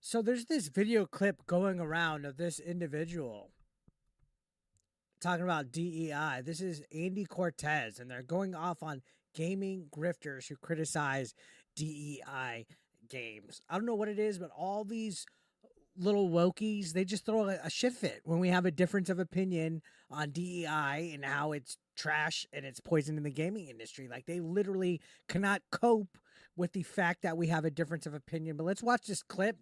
So there's this video clip going around of this individual talking about DEI. This is Andy Cortez, and they're going off on gaming grifters who criticize DEI games. I don't know what it is, but all these little wokies, they just throw a shit fit when we have a difference of opinion on DEI and how it's trash and it's poison in the gaming industry. Like, they literally cannot cope with the fact that we have a difference of opinion. But let's watch this clip.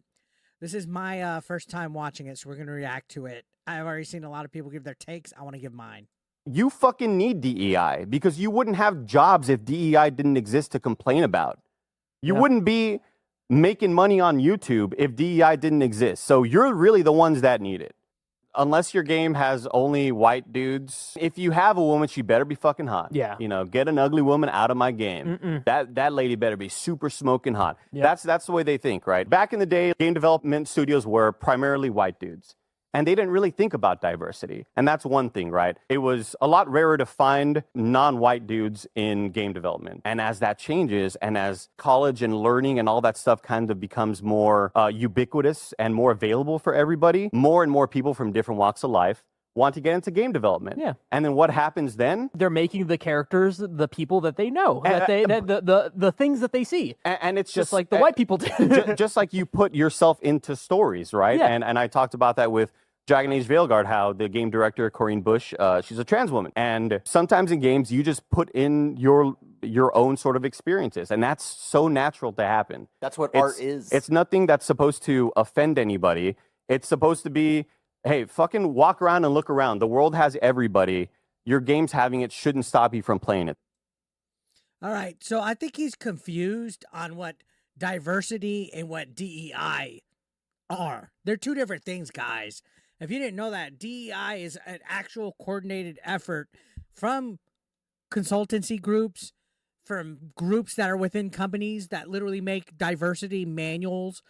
This is my first time watching it, so we're going to react to it. I've already seen a lot of people give their takes. I want to give mine. You fucking need DEI because you wouldn't have jobs if DEI didn't exist to complain about. You wouldn't be making money on YouTube if DEI didn't exist. So you're really the ones that need it. Unless your game has only white dudes. If you have a woman, she better be fucking hot. Yeah. You know, get an ugly woman out of my game. That lady better be super smoking hot. Yep. That's the way they think, right? Back in the day, game development studios were primarily white dudes. And they didn't really think about diversity. And that's one thing, right? It was a lot rarer to find non-white dudes in game development. And as that changes, and as college and learning and all that stuff kind of becomes more ubiquitous and more available for everybody, more and more people from different walks of life want to get into game development. Yeah. And then what happens then? They're making the characters the people that they know, the things that they see. And it's just like the white people did. Just like you put yourself into stories, right? Yeah. And I talked about that with Dragon Age Veilguard, how the game director, Corinne Bush, she's a trans woman. And sometimes in games, you just put in your own sort of experiences. And that's so natural to happen. That's what art is. It's nothing that's supposed to offend anybody. It's supposed to be, hey, fucking walk around and look around. The world has everybody. Your game's having it shouldn't stop you from playing it. All right. So I think he's confused on what diversity and what DEI are. They're two different things, guys. If you didn't know that, DEI is an actual coordinated effort from consultancy groups, from groups that are within companies that literally make diversity manuals.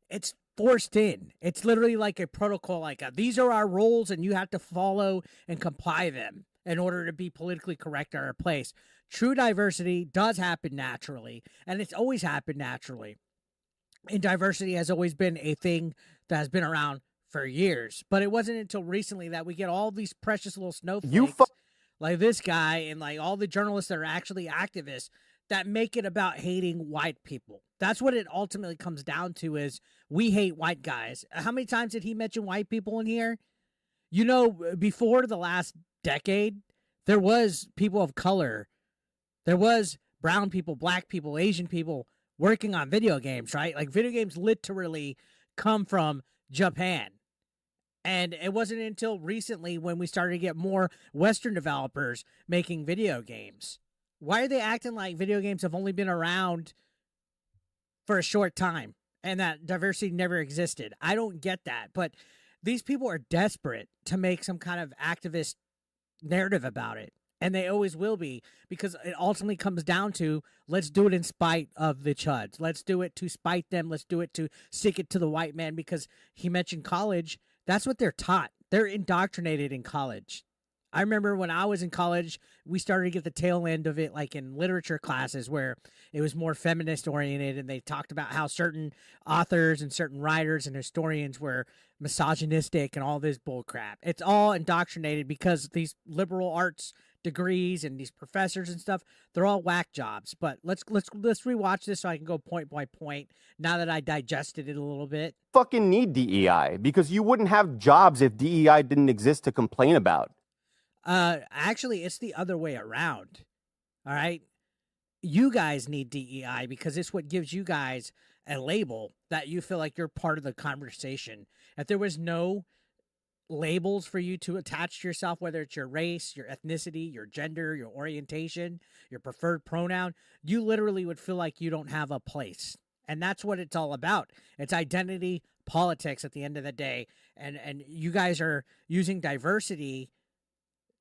It's forced in. It's literally like a protocol, like these are our rules and you have to follow and comply them in order to be politically correct in our place. True diversity does happen naturally, and it's always happened naturally. And diversity has always been a thing that has been around for years. But it wasn't until recently that we get all these precious little snowflakes like this guy and like all the journalists that are actually activists that make it about hating white people. That's what it ultimately comes down to, is we hate white guys. How many times did he mention white people in here? You know, before the last decade, there was people of color. There was brown people, black people, Asian people working on video games, right? Like, video games literally come from Japan. And it wasn't until recently when we started to get more Western developers making video games. Why are they acting like video games have only been around for a short time and that diversity never existed? I don't get that. But these people are desperate to make some kind of activist narrative about it. And they always will be, because it ultimately comes down to, let's do it in spite of the chuds. Let's do it to spite them. Let's do it to stick it to the white man, because he mentioned college. That's what they're taught. They're indoctrinated in college. I remember when I was in college, we started to get the tail end of it, like in literature classes, where it was more feminist oriented, and they talked about how certain authors and certain writers and historians were misogynistic and all this bullcrap. It's all indoctrinated because these liberal arts degrees and these professors and stuff, they're all whack jobs. But let's rewatch this so I can go point by point now that I digested it a little bit. Fucking need DEI because you wouldn't have jobs if DEI didn't exist to complain about. Actually, it's the other way around. All right. You guys need DEI because it's what gives you guys a label that you feel like you're part of the conversation. If there was no labels for you to attach to yourself, whether it's your race, your ethnicity, your gender, your orientation, your preferred pronoun, you literally would feel like you don't have a place. And that's what it's all about. It's identity politics at the end of the day. And you guys are using diversity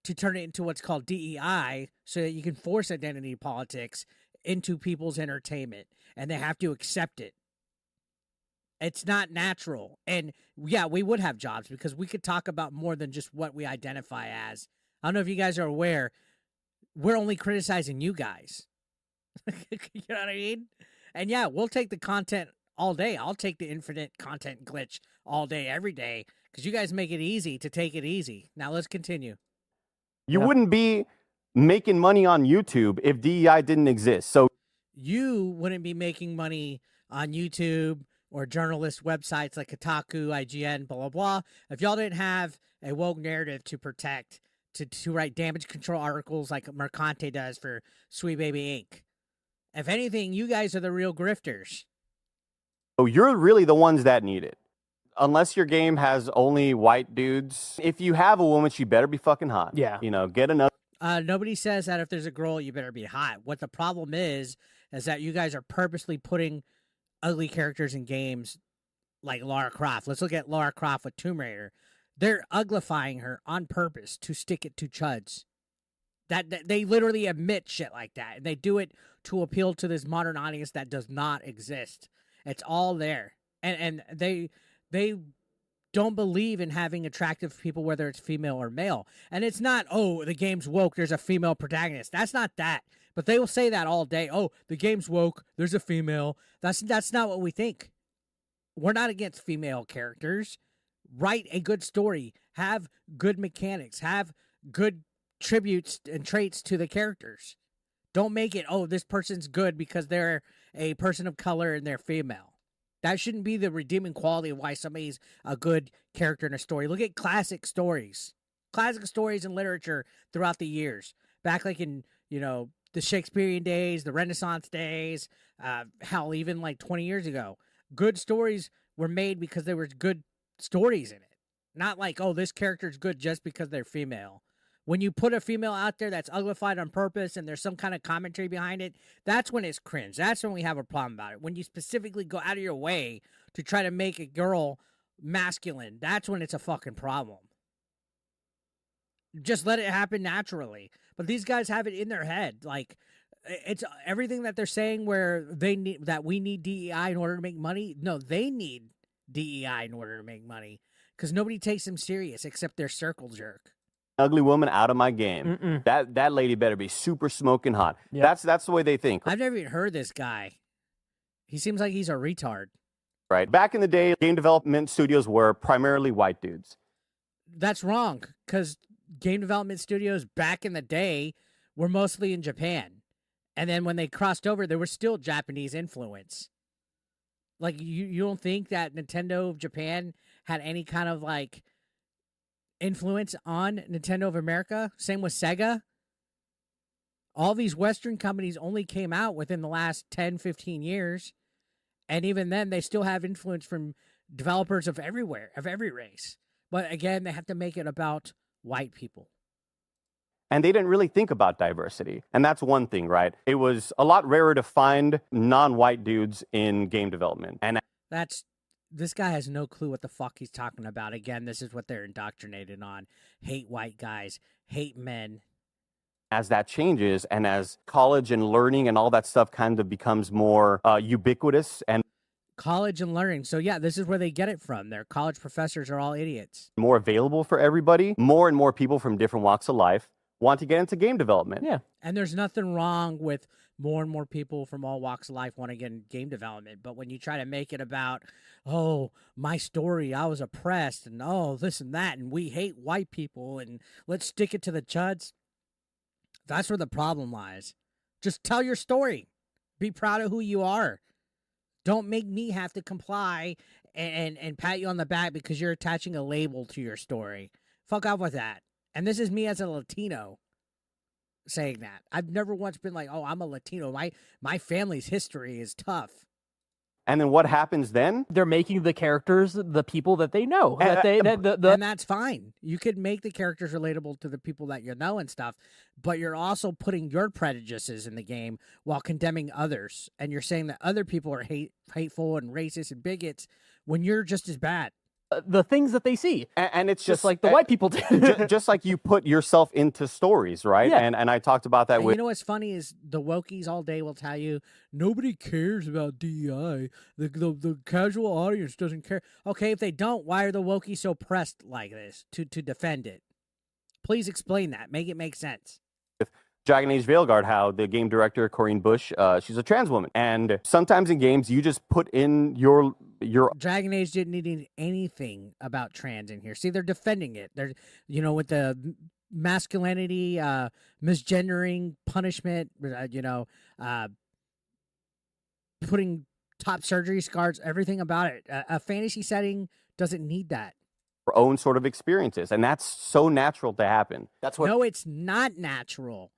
to turn it into what's called DEI so that you can force identity politics into people's entertainment, and they have to accept it. It's not natural. And yeah, we would have jobs because we could talk about more than just what we identify as. I don't know if you guys are aware, we're only criticizing you guys. You know what I mean? And yeah, we'll take the content all day. I'll take the infinite content glitch all day, every day, because you guys make it easy to take it easy. Now let's continue. You wouldn't be making money on YouTube if DEI didn't exist. So you wouldn't be making money on YouTube or journalist websites like Kotaku, IGN, blah, blah, blah, if y'all didn't have a woke narrative to protect, to write damage control articles like Mercante does for Sweet Baby Inc. If anything, you guys are the real grifters. you're really the ones that need it. Unless your game has only white dudes, if you have a woman, she better be fucking hot. Yeah. Get another. Nobody says that if there's a girl, you better be hot. What the problem is that you guys are purposely putting ugly characters in games like Lara Croft. Let's look at Lara Croft with Tomb Raider. They're uglifying her on purpose to stick it to chuds. That they literally admit shit like that, and they do it to appeal to this modern audience that does not exist. It's all there, and they don't believe in having attractive people, whether it's female or male. And it's not, oh, the game's woke, there's a female protagonist. That's not that. But they will say that all day. Oh, the game's woke, there's a female. That's not what we think. We're not against female characters. Write a good story. Have good mechanics. Have good tributes and traits to the characters. Don't make it, oh, this person's good because they're a person of color and they're female. That shouldn't be the redeeming quality of why somebody's a good character in a story. Look at classic stories. Classic stories in literature throughout the years. Back like in, the Shakespearean days, the Renaissance days, hell, even like 20 years ago. Good stories were made because there was good stories in it. Not like, oh, this character's good just because they're female. When you put a female out there that's uglified on purpose and there's some kind of commentary behind it, that's when it's cringe. That's when we have a problem about it. When you specifically go out of your way to try to make a girl masculine, that's when it's a fucking problem. Just let it happen naturally. But these guys have it in their head. Like, it's everything that they're saying where we need DEI in order to make money. No, they need DEI in order to make money because nobody takes them serious except their circle jerk. Ugly woman out of my game. That lady better be super smoking hot. Yep. That's the way they think. I've never even heard this guy. He seems like he's a retard. Right. Back in the day, game development studios were primarily white dudes. That's wrong, because game development studios back in the day were mostly in Japan. And then when they crossed over, there was still Japanese influence. Like, you don't think that Nintendo of Japan had any kind of, like, influence on Nintendo of America? Same with Sega. All these Western companies only came out within the last 10, 15 years. And even then, they still have influence from developers of everywhere, of every race. But again, they have to make it about white people. And they didn't really think about diversity. And that's one thing, right? It was a lot rarer to find non-white dudes in game development. And this guy has no clue what the fuck he's talking about. Again, this is what they're indoctrinated on. Hate white guys, hate men. As that changes and as college and learning and all that stuff kind of becomes more ubiquitous and college and learning. So yeah, this is where they get it from. Their college professors are all idiots. More available for everybody, more and more people from different walks of life want to get into game development. Yeah. And there's nothing wrong with more and more people from all walks of life want to get in game development. But when you try to make it about, oh, my story, I was oppressed, and oh, this and that, and we hate white people, and let's stick it to the chuds, that's where the problem lies. Just tell your story. Be proud of who you are. Don't make me have to comply and pat you on the back because you're attaching a label to your story. Fuck off with that. And this is me as a Latino saying that. I've never once been like, oh, I'm a Latino. My family's history is tough. And then what happens then? They're making the characters the people that they know. And that's fine. You could make the characters relatable to the people that you know and stuff, but you're also putting your prejudices in the game while condemning others. And you're saying that other people are hateful and racist and bigots when you're just as bad. The things that they see. And it's just like the white people did. just like you put yourself into stories, right? Yeah. And I talked about that with... You know what's funny is the wokies all day will tell you, nobody cares about DEI. The casual audience doesn't care. Okay, if they don't, why are the wokies so pressed like this to defend it? Please explain that. Make it make sense. Dragon Age Veilguard, how the game director, Corinne Bush, she's a trans woman. And sometimes in games, you just put in your Dragon Age didn't need anything about trans in here. See, they're defending it. They're, with the masculinity, misgendering, punishment, putting top surgery scars, everything about it. A fantasy setting doesn't need that. own sort of experiences. And that's so natural to happen. That's what. No, it's not natural.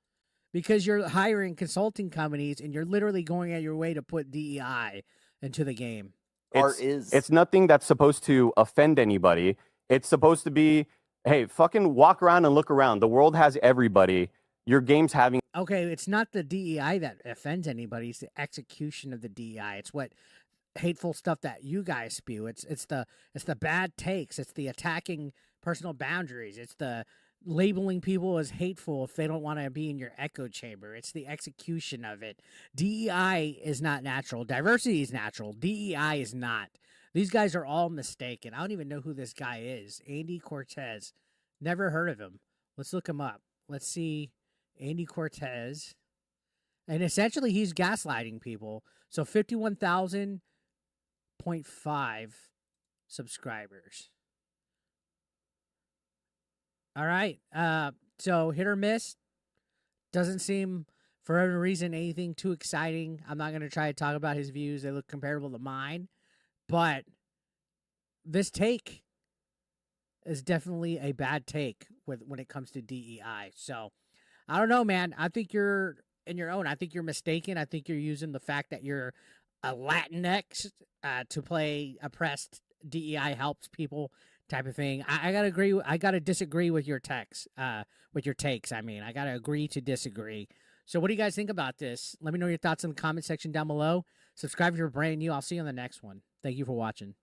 Because you're hiring consulting companies and you're literally going out your way to put DEI into the game. It's nothing that's supposed to offend anybody. It's supposed to be, hey, fucking walk around and look around. The world has everybody. Your game's having. Okay, it's not the DEI that offends anybody. It's the execution of the DEI. It's what hateful stuff that you guys spew. It's the bad takes. It's the attacking personal boundaries. It's the labeling people as hateful if they don't want to be in your echo chamber. It's the execution of it. DEI is not natural. Diversity is natural. DEI is not. These guys are all mistaken. I don't even know who this guy is. Andy Cortez. Never heard of him. Let's look him up. Let's see. Andy Cortez. And essentially he's gaslighting people. So 51,000.5 subscribers. All right. So hit or miss. Doesn't seem, for any reason, anything too exciting. I'm not going to try to talk about his views. They look comparable to mine. But this take is definitely a bad take when it comes to DEI. So I don't know, man. I think you're in your own. I think you're mistaken. I think you're using the fact that you're a Latinx to play oppressed DEI helps people type of thing. I gotta agree. I gotta disagree with your takes. I gotta agree to disagree. So what do you guys think about this? Let me know your thoughts in the comment section down below. Subscribe if you're brand new. I'll see you on the next one. Thank you for watching.